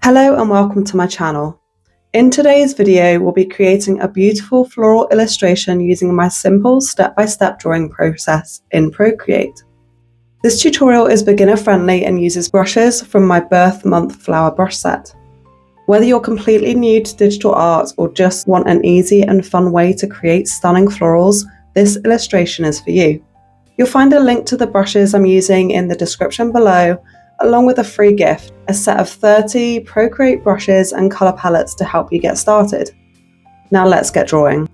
Hello and welcome to my channel. In today's video, we'll be creating a beautiful floral illustration using my simple step-by-step drawing process in Procreate. This tutorial is beginner friendly and uses brushes from my birth month flower brush set. Whether you're completely new to digital art or just want an easy and fun way to create stunning florals, this illustration is for you. You'll find a link to the brushes I'm using in the description below, along with a free gift, a set of 30 Procreate brushes and colour palettes to help you get started. Now let's get drawing.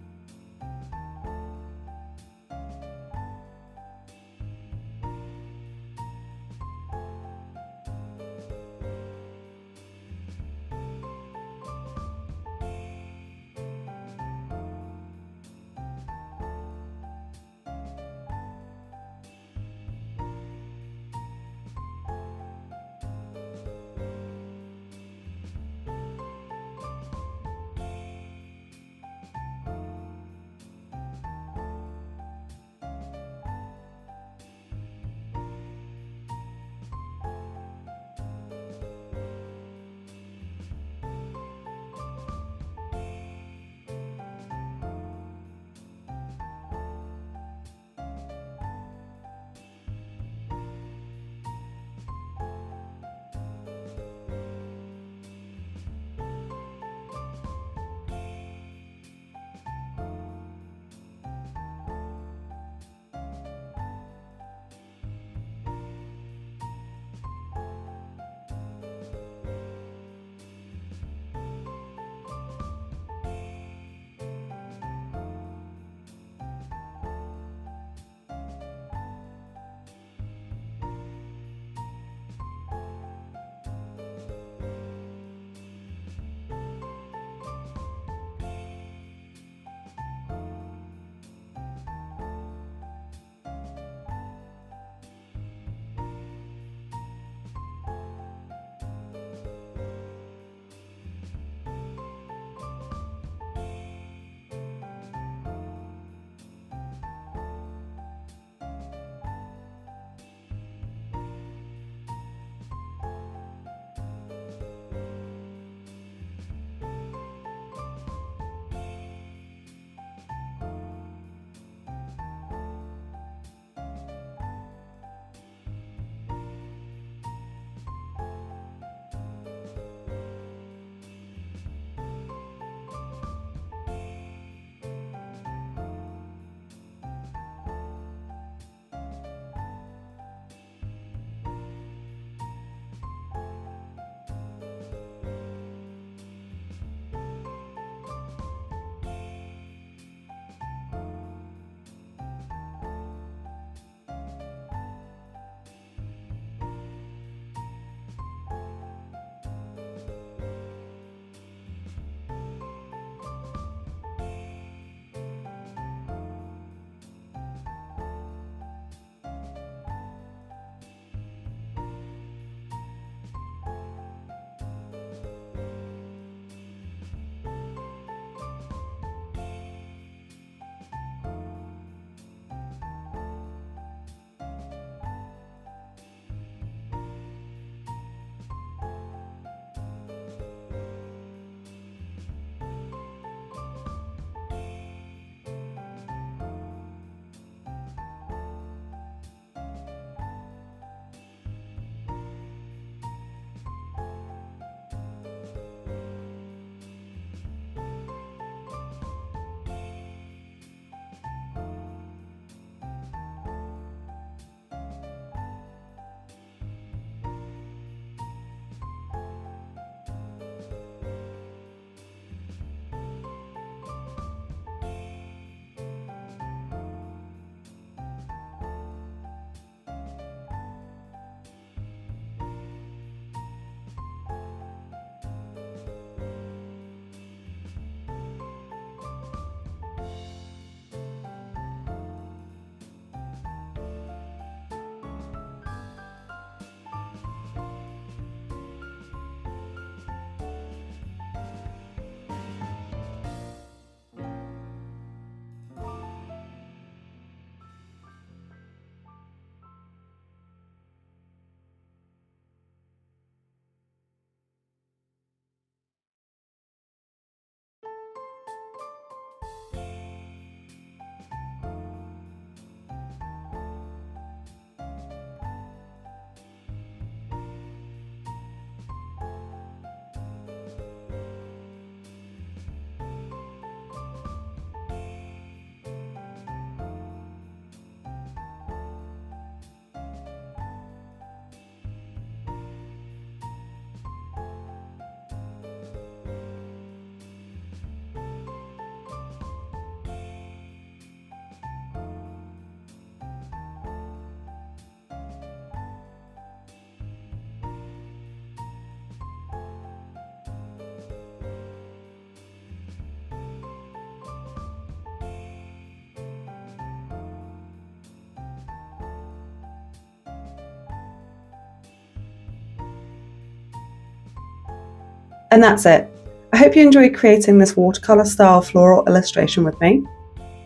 And that's it. I hope you enjoyed creating this watercolour style floral illustration with me.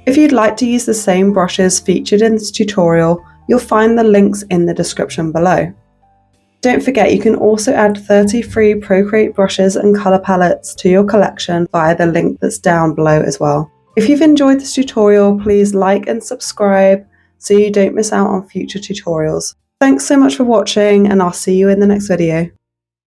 If you'd like to use the same brushes featured in this tutorial, you'll find the links in the description below. Don't forget you can also add 30 free Procreate brushes and colour palettes to your collection via the link that's down below as well. If you've enjoyed this tutorial, please like and subscribe so you don't miss out on future tutorials. Thanks so much for watching, and I'll see you in the next video.